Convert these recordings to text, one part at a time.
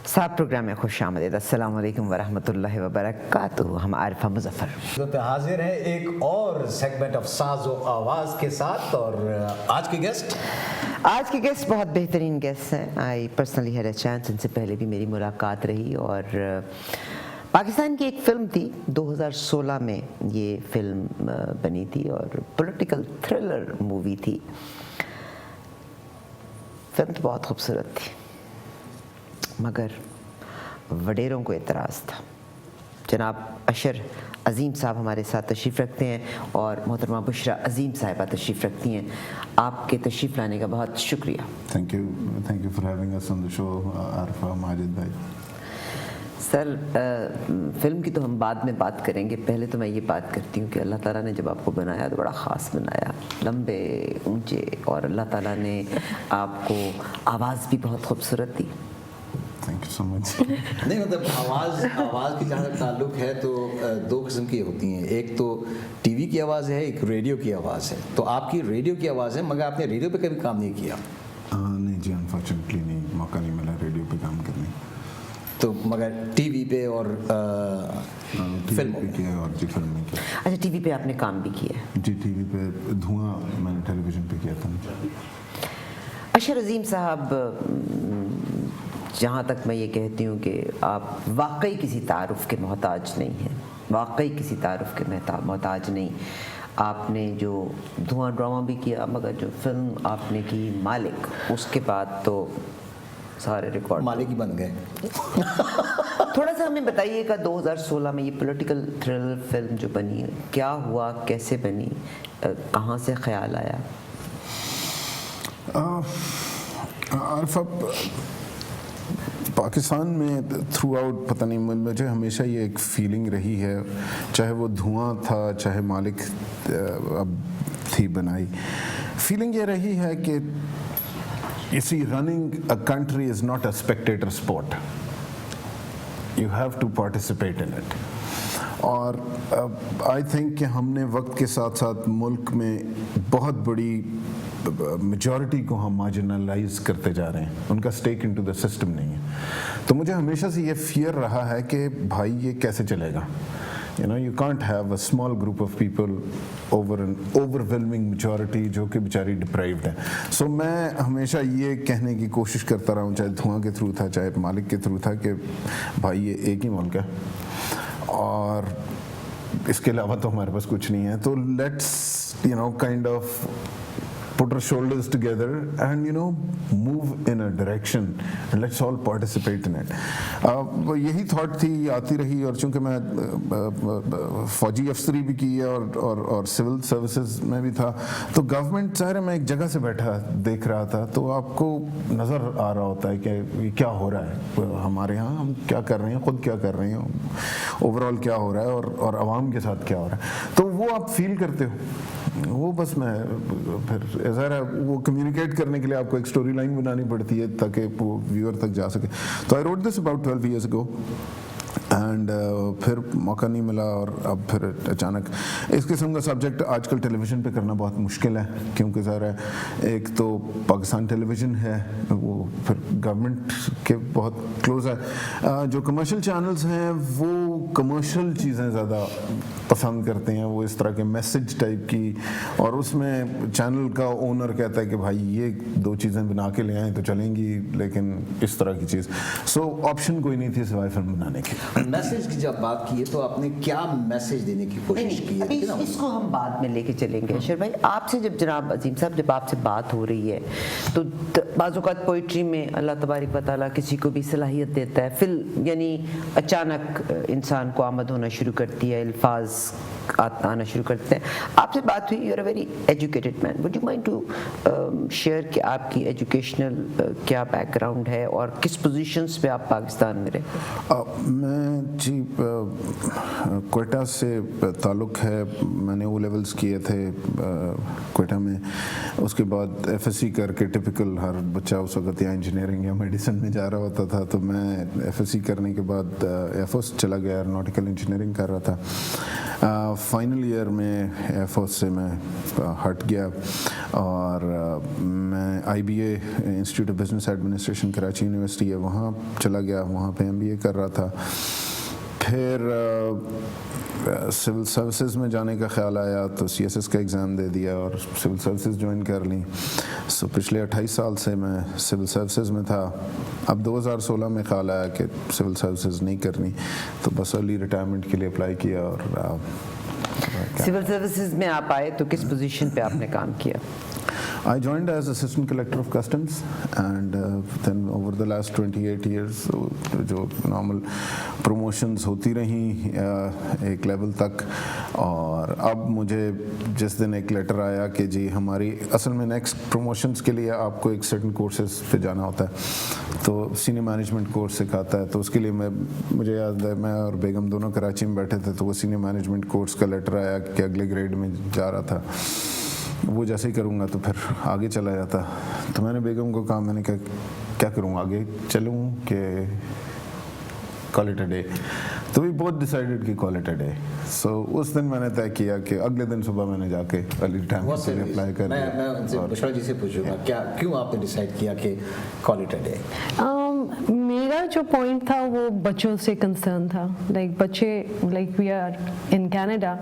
साहब प्रोग्राम में खुश आमदीद। अस्सलाम वालेकुम वरहमतुल्लाहि वबरकातुहू। हम आरिफा मुजफ्फर तो हाजिर हैं एक और सेगमेंट ऑफ साज़ो आवाज़ के साथ। और आज के गेस्ट बहुत बेहतरीन गेस्ट हैं। I personally had a chance, इनसे पहले भी मेरी मुलाकात रही और पाकिस्तान की एक फ़िल्म थी 2016 में ये फ़िल्म बनी थी और पॉलिटिकल थ्रिलर मूवी थी। फ़िल्म तो बहुत खूबसूरत थी मगर वडेरों को एतराज़ था। जनाब अशर अज़ीम साहब हमारे साथ तशरीफ़ रखते हैं और मोहतरमा बुशरा अज़ीम साहिबा तशरीफ़ रखती हैं। आपके तशरीफ़ लाने का बहुत शुक्रिया। Thank you for having us on the show Arifa Majid भाई। सर फ़िल्म की तो हम बाद में बात करेंगे, पहले तो मैं ये बात करती हूँ कि अल्लाह ताला ने जब आपको बनाया तो बड़ा ख़ास बनाया, लंबे ऊंचे, और अल्लाह ताला ने आपको आवाज़ भी बहुत खूबसूरत दी। Thank you so much. नहीं मतलब आवाज़ की जहाँ तक ताल्लुक़ है तो दो किस्म की होती हैं, एक तो टीवी की आवाज़ है, एक रेडियो की आवाज़ है। तो आपकी रेडियो की आवाज़ है मगर आपने रेडियो पे कभी काम नहीं किया? नहीं जी, अनफॉर्चुनेटली नहीं, मौका नहीं मिला रेडियो पे काम करने। तो मगर टीवी पे और फिल्म पे किया और जी फिल्म में किया। अच्छा, टीवी पे आपने काम भी किया है? जी टीवी पे धुआं मैंने टेलीविज़न पे किया था। अशर अज़ीम साहब, जहाँ तक मैं ये कहती हूँ कि आप वाकई किसी तारुफ के मोहताज नहीं हैं, वाकई किसी तारुफ के मोहताज नहीं। आपने जो धुआं ड्रामा भी किया मगर जो फिल्म आपने की मालिक, उसके बाद तो सारे रिकॉर्ड मालिक ही बन गए। थोड़ा सा हमें बताइएगा 2016 में ये पॉलिटिकल थ्रिलर फिल्म जो बनी है, क्या हुआ, कैसे बनी, कहाँ से ख्याल आया? आरिफा, पाकिस्तान में थ्रू आउट पता नहीं, मुझे हमेशा ये एक फीलिंग रही है, चाहे वो धुआं था चाहे मालिक अब थी बनाई, फीलिंग ये रही है कि you see, running a country is not a spectator sport. You have to participate in it. और आई थिंक कि हमने वक्त के साथ साथ मुल्क में बहुत बड़ी मेजॉरिटी को हम मार्जिनलाइज करते जा रहे हैं, उनका स्टेक इनटू द सिस्टम नहीं है। तो मुझे हमेशा से ये फियर रहा है कि भाई ये कैसे चलेगा। You can't have a small group of people over an overwhelming majority जो कि बेचारी deprived है। So मैं हमेशा ये कहने की कोशिश करता रहा हूँ, चाहे धुआं के थ्रू था चाहे मालिक के थ्रू था, कि भाई ये एक ही मुल्क है और इसके अलावा तो हमारे पास कुछ नहीं है। तो let's kind of put our shoulders together and move in a direction and let's all participate in it. यही थॉट थी, आती रही। और चूंकि मैं फौजी अफसरी भी की है और सिविल सर्विसेज में भी था, तो गवर्नमेंट ज़ाहिर है मैं एक जगह से बैठा देख रहा था तो आपको नज़र आ रहा होता है कि ये क्या हो रहा है हमारे यहाँ, हम क्या कर रहे हैं, ख़ुद क्या कर रहे हैं, ओवरऑल क्या हो रहा है और आवाम के साथ क्या हो रहा है, तो वो आप फील करते हो। वो बस मैं फिर ज़रा वो कम्युनिकेट करने के लिए आपको एक स्टोरी लाइन बनानी पड़ती है ताकि वो व्यूअर तक जा सके। तो I wrote this about 12 years ago and फिर मौका नहीं मिला और अब फिर अचानक इस किस्म का सब्जेक्ट आजकल टेलीविज़न पे करना बहुत मुश्किल है, क्योंकि ज़रा एक तो पाकिस्तान टेलीविज़न है वो फिर गवर्नमेंट के बहुत क्लोज़ है। जो कमर्शियल चैनल्स हैं वो कमर्शियल चीज़ें ज़्यादा पसंद करते हैं, वो इस तरह के मैसेज टाइप की, और उसमें चैनल का ओनर कहता है कि भाई ये दो चीज़ें बना के ले आएँ तो चलेंगी, लेकिन इस तरह की चीज़। सो ऑप्शन कोई नहीं थी सिवाय फिल्म बनाने की। मैसेज की जब बात की है तो आपने क्या मैसेज देने की कोशिश की है? इसको हम बाद में लेके चलेंगे। अशर भाई, आपसे जब जनाब अजीम साहब जब आपसे बात हो रही है तो बाज़-औक़ात पोइट्री में अल्लाह तबारक व तआला किसी को भी सलाहियत देता है, यानी अचानक इंसान को आमद होना शुरू करती है, अल्फाज आना शुरू करते हैं। आपसे बात हुई, you are a very educated man, would you mind to share कि आपकी एजुकेशनल क्या बैकग्राउंड है और किस पोजीशंस पे आप पाकिस्तान में रहते? मैं जी क्वेटा से ताल्लुक़ है, मैंने ओ लेवल्स किए थे क्वेटा में, उसके बाद एफएससी करके टिपिकल हर बच्चा उस वक्त या इंजीनियरिंग या मेडिसिन में जा रहा होता था, तो मैं एफएससी करने के बाद एयरफोर्स चला गया, एरोनॉटिकल इंजीनियरिंग कर रहा था। फाइनल ईयर में एयरफोर्स से मैं हट गया और मैं IBA institute of business administration Karachi university है वहाँ चला गया, वहाँ पे MBA कर रहा था। फिर सिविल सर्विसेज में जाने का ख्याल आया तो CSS का एग्ज़ाम दे दिया और सिविल सर्विसेज ज्वाइन कर ली। सो पिछले 28 साल से मैं सिविल सर्विसेज में था। अब 2016 में ख्याल आया कि सिविल सर्विसेज नहीं करनी, तो बस अर्ली रिटायरमेंट के लिए अप्लाई किया। और सिविल सर्विसेज में आप आए तो किस पोजीशन पे आपने काम किया? I joined as Assistant Collector of Customs and then over the last 28 years जो normal promotions होती रहीं एक लेवल तक, और अब मुझे जिस दिन एक लेटर आया कि जी हमारी असल में नेक्स्ट प्रमोशंस के लिए आपको एक सर्टन कोर्सेज पे जाना होता है, तो सीनियर मैनेजमेंट कोर्स सिखाता है, तो उसके लिए मुझे याद है मैं और बेगम दोनों कराची में बैठे थे, तो वो सीनियर मैनेजमेंट कोर्स का लेटर आया कि अगले ग्रेड में जा रहा था। वो जैसे ही करूँगा तो फिर आगे चला जाता। तो मैंने बेगम को कहा, मैंने कहा क्या करूँ, आगे चलूँ कि कॉल इट अ डे? तो वी बोथ डिसाइडेड कि कॉल इट अ डे। सो उस दिन मैंने तय किया कि अगले दिन सुबह मैंने जाके अर्ली रिटायरमेंट के लिए अप्लाई कर दिया। मैं उनसे बुशरा जी से पूछूंगा क्यों आपने डिसाइड किया कि कॉल इट अ डे? मेरा जो पॉइंट था वो बच्चों से कंसर्न था। लाइक बच्चे, like we are in Canada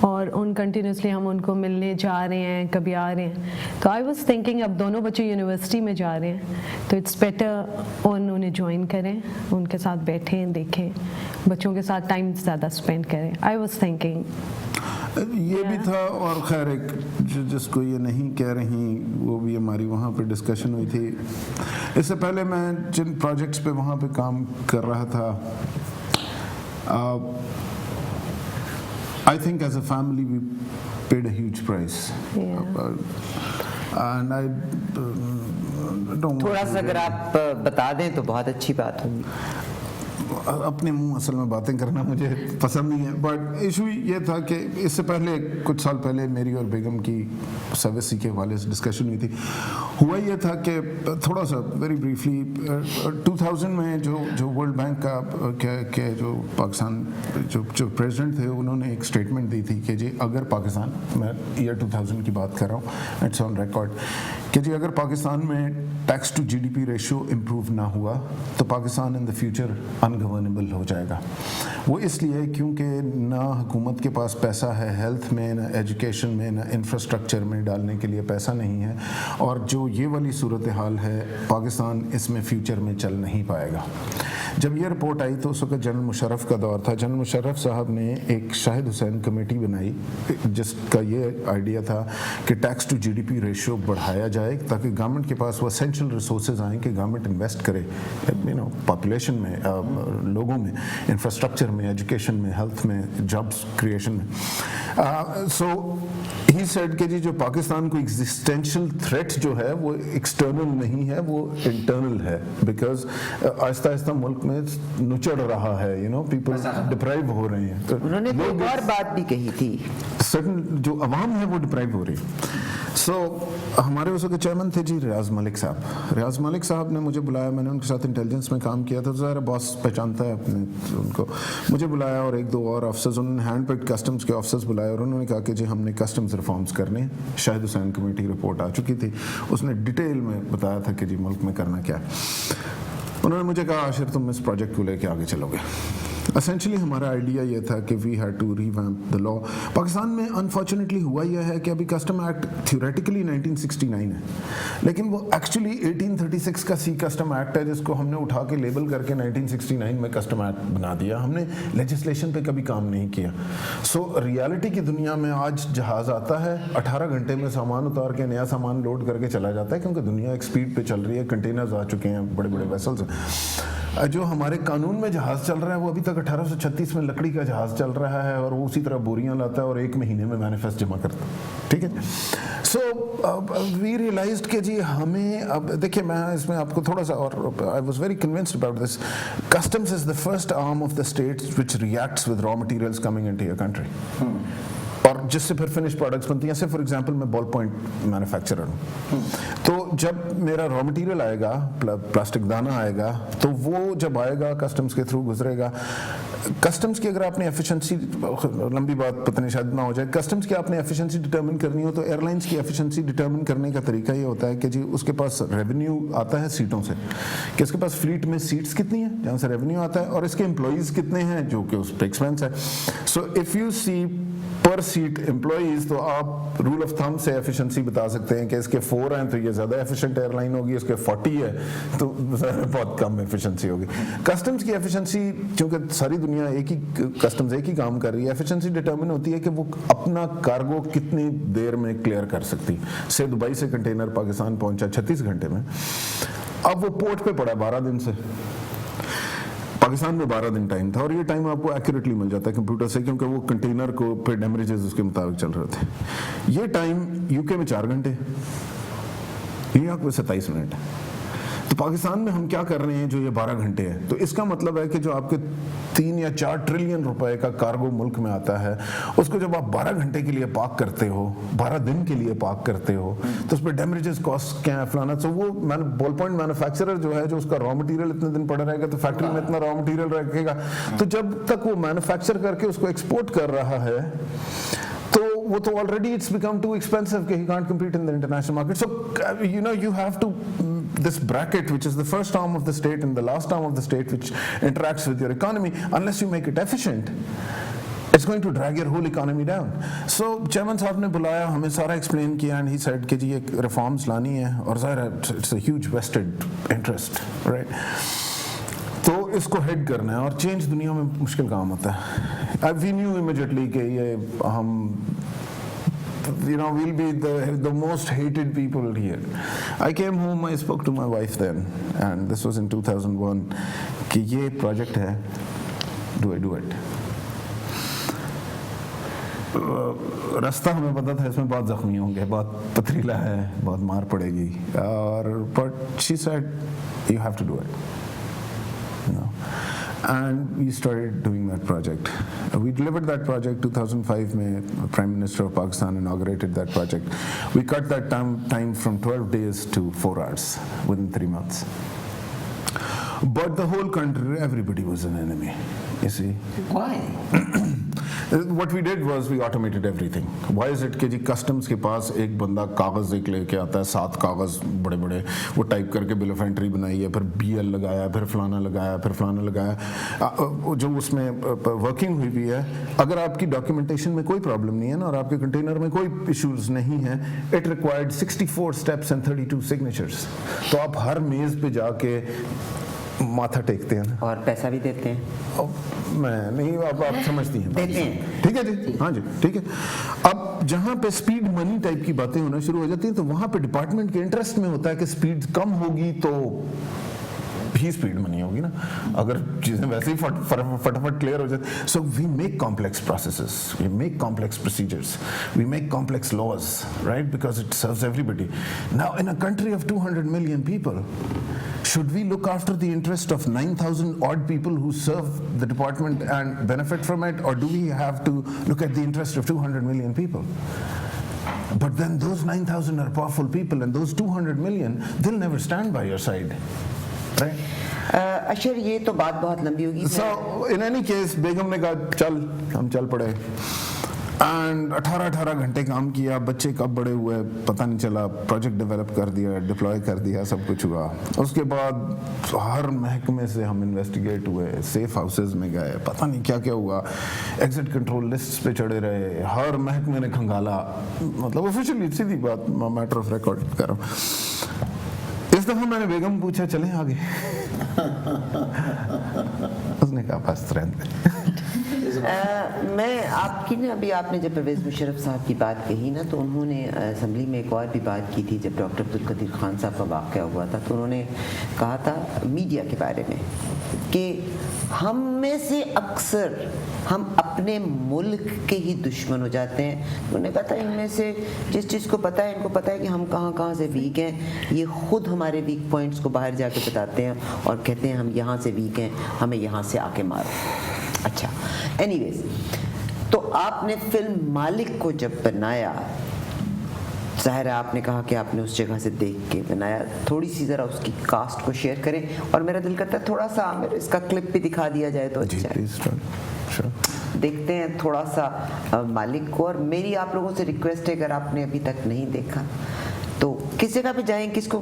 और उन कंटिन्यूसली हम उनको मिलने जा रहे हैं, कभी आ रहे हैं, तो आई वाज थिंकिंग अब दोनों बच्चे यूनिवर्सिटी में जा रहे हैं तो इट्स बेटर उन्हें ज्वाइन करें, उनके साथ बैठें, देखें, बच्चों के साथ टाइम ज़्यादा स्पेंड करें। आई वाज थिंकिंग ये भी था। और खैर एक जिसको ये नहीं कह रही वो भी हमारी वहाँ पे डिस्कशन हुई थी। इससे पहले मैं जिन प्रोजेक्ट्स पे वहाँ पे काम कर रहा था, I think as a family we paid a huge price and I don't. थोड़ा सा अगर आप बता दें तो बहुत अच्छी बात होगी। अपने मुंह असल में बातें करना मुझे पसंद नहीं है, बट इशू ये था कि इससे पहले कुछ साल पहले मेरी और बेगम की सर्विस के हवाले से डिस्कशन हुई थी। हुआ ये था कि थोड़ा सा वेरी ब्रीफली 2000 में जो वर्ल्ड बैंक के जो पाकिस्तान जो प्रेसिडेंट थे उन्होंने एक स्टेटमेंट दी थी कि जी अगर पाकिस्तान, मैं ईयर 2000 की बात कर रहा हूँ, इट्स ऑन रिकॉर्ड, कि जी अगर पाकिस्तान में tax to GDP ratio improve ना हुआ तो Pakistan in the future ungovernable हो जाएगा। वो इसलिए क्योंकि ना हुकूमत के पास पैसा है हेल्थ में, ना एजुकेशन में, ना इंफ्रास्ट्रक्चर में डालने के लिए पैसा नहीं है, और जो ये वाली सूरत हाल है पाकिस्तान इसमें फ्यूचर में चल नहीं पाएगा। जब ये रिपोर्ट आई तो उस वक्त जनरल मुशर्रफ का दौर था। जनरल मुशर्रफ साहब ने एक शाहिद हुसैन कमेटी बनाई जिसका ये आइडिया था कि टैक्स टू GDP रेशियो बढ़ाया जाए ताकि गवर्नमेंट के पास वो एसेंशियल रिसोर्सेज आएँ कि गवर्नमेंट इन्वेस्ट करे पॉपुलेशन में, लोगों में, इंफ्रास्ट्रक्चर में, एजुकेशन में, हेल्थ में, जॉब्स क्रिएशन में। सो ही सेड कि जी जो पाकिस्तान को एग्जिस्टेंशियल थ्रेट जो है वो एक्सटर्नल नहीं है, वो इंटरनल है, बिकॉज आहिस्ता आहिस्ता मुल्क में नुचड़ रहा है, पीपल डिप्राइव हो रहे हैं। तो उन्होंने एक और बात भी कही थी, सर्टन जो अवाम है वो डिप्राइव हो रही है। सो हमारे उस वक्त चेयरमैन थे जी रियाज मलिक साहब। रियाज मलिक साहब ने मुझे बुलाया, मैंने उनके साथ इंटेलिजेंस में काम किया था, तो ज़रा बॉस पहचानता है अपने उनको। मुझे बुलाया और एक दो और ऑफिसर्स, उन्होंने हैंड पिक्ड कस्टम्स के ऑफिसर्स बुलाए और उन्होंने कहा कि जी हमने कस्टम्स रिफॉर्म्स करने। शाहिद हुसैन कमेटी रिपोर्ट आ चुकी थी, उसने डिटेल में बताया था कि जी मुल्क में करना क्या है। उन्होंने मुझे कहा आशिर तुम इस प्रोजेक्ट को लेके आगे चलोगे। एसेंशली हमारा आइडिया ये था कि we had to revamp the law. Pakistan में अनफॉर्चुनेटली हुआ यह है कि अभी कस्टम एक्ट थ्योरेटिकली 1969 है, लेकिन वो एक्चुअली 1836 का सी कस्टम एक्ट है जिसको हमने उठा के लेबल करके 1969 में कस्टम एक्ट बना दिया। हमने लेजिस्लेशन पे कभी काम नहीं किया। सो रियलिटी की दुनिया में आज जहाज़ आता है 18 घंटे में सामान उतार के नया सामान लोड करके चला जाता है, क्योंकि दुनिया एक स्पीड पे चल रही है, कंटेनर्स आ चुके हैं, बड़े बड़े वेसल्स हैं। जो हमारे कानून में जहाज़ चल रहा है वो अभी तक 1836 में लकड़ी का जहाज़ चल रहा है और वो उसी तरह बोरियां लाता है और 1 महीने में मैनिफेस्ट जमा करता है। ठीक है। सो वी रियलाइज्ड कि जी हमें, अब देखिए मैं इसमें आपको थोड़ा सा, और I was very convinced about this, customs is the first arm of the states which reacts with raw materials coming into your country, और जिससे फिर फिनिश प्रोडक्ट्स बनती हैं। जैसे फॉर एग्जांपल मैं बॉल पॉइंट मैन्युफैक्चरर हूँ, तो जब मेरा रॉ मटेरियल आएगा, प्लास्टिक दाना आएगा, तो वो जब आएगा कस्टम्स के थ्रू गुजरेगा, कस्टम्स की अगर आपने एफिशिएंसी, लंबी बात पता नहीं शायद ना हो जाए, कस्टम्स की आपने एफिशिएंसी डिटरमिन करनी हो तो एयरलाइंस की एफिशिएंसी डिटरमिन करने का तरीका ये होता है कि जी उसके पास रेवेन्यू आता है सीटों से, कि इसके पास फ्लीट में सीट्स कितनी है जहाँ से रेवेन्यू आता है, और इसके एम्प्लॉइज़ कितने हैं जो कि उस पर एक्सपेंस है. सो इफ़ यू सी पर सीट एम्प्लॉइज, तो आप रूल ऑफ थंब से एफिशिएंसी बता सकते हैं कि इसके 4 हैं तो ये ज़्यादा एफिशिएंट एयरलाइन होगी, इसके 40 है तो बहुत कम एफिशिएंसी होगी. कस्टम्स की एफिशिएंसी, क्योंकि सारी दुनिया एक ही कस्टम्स एक ही काम कर रही है, एफिशिएंसी डिटरमिन होती है कि वो अपना कार्गो कितनी देर में क्लियर कर सकती है. से दुबई से कंटेनर पाकिस्तान पहुंचा 36 घंटे में, अब वो पोर्ट पे पड़ा 12 दिन से, पाकिस्तान में 12 दिन टाइम था, और ये टाइम आपको एक्यूरेटली मिल जाता है कंप्यूटर से, क्योंकि वो कंटेनर को पे डेमरेजेस उसके मुताबिक चल रहे थे. ये टाइम यूके में 4 घंटे, न्यूयॉर्क में 27 मिनट. तो पाकिस्तान में हम क्या कर रहे हैं जो ये 12 घंटे है, तो इसका मतलब है कि जो आपके 3 या 4 ट्रिलियन रुपए का कार्गो मुल्क में आता है, उसको जब आप 12 घंटे के लिए पार्क करते हो, 12 दिन के लिए पार्क करते हो, तो उस पर डेमरेजेस कॉस्ट क्या है फलाना. तो वो बॉल पॉइंट मैन्युफैक्चरर जो है, जो उसका रॉ मटेरियल इतने दिन पड़ा रहेगा तो फैक्ट्री में इतना रॉ मटेरियल रखेगा, तो जब तक वो मैन्युफैक्चर करके उसको एक्सपोर्ट कर रहा है तो वो तो already it's become too expensive कि he can't compete in the international market. So you know you have to this bracket, which is the first arm of the state and the last arm of the state, which interacts with your economy, unless you make it efficient, it's going to drag your whole economy down. So chairman साहब ने बुलाया, हमें सारा explain किया, and he said कि जी ये reforms लानी है, और ज़ाहिर है it's a huge vested interest, right? तो इसको हेड करना है, और चेंज दुनिया में मुश्किल काम होता है. We knew immediately कि ये हम we'll be the most hated people here. I came home, I spoke to my wife then, and this was in 2001, कि ये project है, do I do it? रास्ता हमें पता था इसमें बहुत जख्मी होंगे, बहुत पथरीला है, बहुत मार पड़ेगी, और but she said you have to do it, you know. And we started doing that project. We delivered that project 2005 में Prime Minister of Pakistan inaugurated that project. We cut that time from 12 days to 4 hours within 3 months. But the whole country, everybody was an enemy, you see. Why? What we did was we automated everything. Why is it कि जी customs के पास एक बंदा कागज़ एक लेके आता है, 7 कागज़ बड़े बड़े, वो टाइप करके बिल ऑफ एंट्री बनाई है, फिर BL लगाया, फिर फलाना लगाया, फिर फलाना लगाया, जो उसमें वर्किंग हुई भी है. अगर आपकी डॉक्यूमेंटेशन में कोई प्रॉब्लम नहीं है ना, और आपके कंटेनर में कोई इश्यूज नहीं है, it required 64 steps and 32 signatures. तो आप हर मेज़ पे जाके माथा टेकते हैं ना, और पैसा भी देते हैं. मैं नहीं, अब आप समझती हैं, देते हैं. ठीक है जी, हाँ जी, ठीक है. अब जहाँ पे स्पीड मनी टाइप की बातें होना शुरू हो जाती हैं, तो वहाँ पे डिपार्टमेंट के इंटरेस्ट में होता है कि स्पीड कम होगी तो ही स्पीड मनी होगी ना, अगर चीज़ें वैसे ही फटाफट क्लियर हो जाती. So we make complex processes, we make complex procedures, we make complex laws, right, because it serves everybody. Now in a country of 200 million people, should we look after the interest of 9,000 odd people who serve the department and benefit from it, or do we have to look at the interest of 200 million people? But then those 9,000 are powerful people, and those 200 million, they'll never stand by your side, right? अशर ये तो बात बहुत लंबी होगी. So in any case, बेगम ने कहा चल, हम चल पड़े, एंड 18 घंटे काम किया. बच्चे कब बड़े हुए पता नहीं चला, प्रोजेक्ट डेवलप कर दिया, डिप्लॉय कर दिया, सब कुछ हुआ. उसके बाद हर महकमे से हम इन्वेस्टिगेट हुए, सेफ हाउसेज में गए, पता नहीं क्या क्या हुआ, एग्जिट कंट्रोल लिस्ट पे चढ़े रहे, हर महकमे ने खंगाला, मतलब ऑफिशियली सीधी बात, मैटर ऑफ रिकॉर्ड कर रहा हूँ. इस दफा मैंने बेगम पूछा चलें आगे, उसने कहा बस रहने. मैं आपकी ना, अभी आपने जब परवेज़ मुशर्रफ साहब की बात कही ना, तो उन्होंने असम्बली में एक और भी बात की थी. जब डॉक्टर अब्दुल कदीर खान साहब का वाक़या हुआ था, तो उन्होंने कहा था मीडिया के बारे में कि हम में से अक्सर हम अपने मुल्क के ही दुश्मन हो जाते हैं. उन्होंने कहा था इनमें से जिस चीज़ को पता है, इनको पता है कि हम कहाँ से वीक हैं, ये ख़ुद हमारे वीक पॉइंट्स को बाहर जाके बताते हैं और कहते हैं हम यहाँ से वीक हैं, हमें यहाँ से आके मारो. अच्छा, एनीवेज, तो आपने फिल्म मालिक को जब बनाया ज़ाहिर है आपने कहा कि आपने उस जगह से देख के बनाया, थोड़ी सी ज़रा उसकी कास्ट को शेयर करें, और मेरा दिल करता है थोड़ा सा मेरे इसका क्लिप भी दिखा दिया जाए तो जी अच्छा है। Please sure. देखते हैं थोड़ा सा मालिक को। और मेरी आप लोगों से रिक्वेस्ट है, अगर आपने अभी तक नहीं देखा तो किस जगह पे जाएं, किसको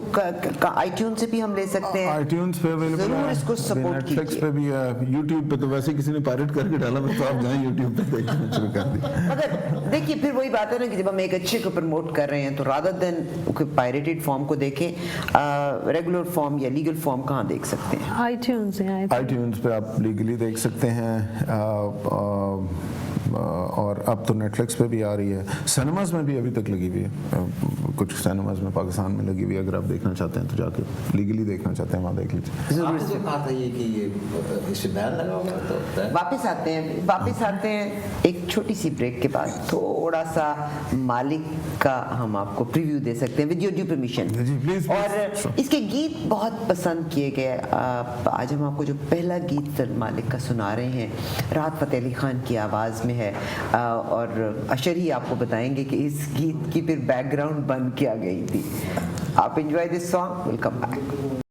iTunes से भी हम ले सकते हैं, iTunes पे अवेलेबल जरूर इसको सपोर्ट नेटफ्लिक्स कीजिए। पे भी है, YouTube पे तो वैसे किसी ने पायरेट करके डाला, मैं तो आप जाएं YouTube पे देखना शुरू कर दी। मगर देखिए फिर वही बात है ना कि जब हम एक अच्छे को प्रमोट कर रहे हैं तो रादर देन पायरेटेड फॉर्म को देखें, रेगुलर फॉर्म या लीगल फॉर्म कहाँ देख सकते हैं? iTunes है iTunes पे आप लीगली देख सकते हैं, और अब तो नेटफ्लिक्स पे भी आ रही है, सिनेमाज में भी अभी तक लगी हुई है, कुछ सिनेमाज में पाकिस्तान में लगी हुई है। अगर आप देखना चाहते हैं तो जाके लीगली देखना चाहते हैं वहाँ देख लीजिए। आपने जो कहा था ये कि ये इस बैन लगा हुआ है, तो बैन वापस आते हैं एक छोटी सी ब्रेक के बाद, थोड़ा सा मालिक का हम आपको प्रीव्यू दे सकते हैं विद योर ड्यू परमिशन। जी, please, और इसके गीत बहुत पसंद किए गए। आज हम आपको जो पहला गीत मालिक का सुना रहे हैं, राहत फ़तेह अली खान की आवाज़ में है, और अशर ही आपको बताएंगे कि इस गीत की फिर बैकग्राउंड बन क्या गई थी। आप enjoy this song, well come back.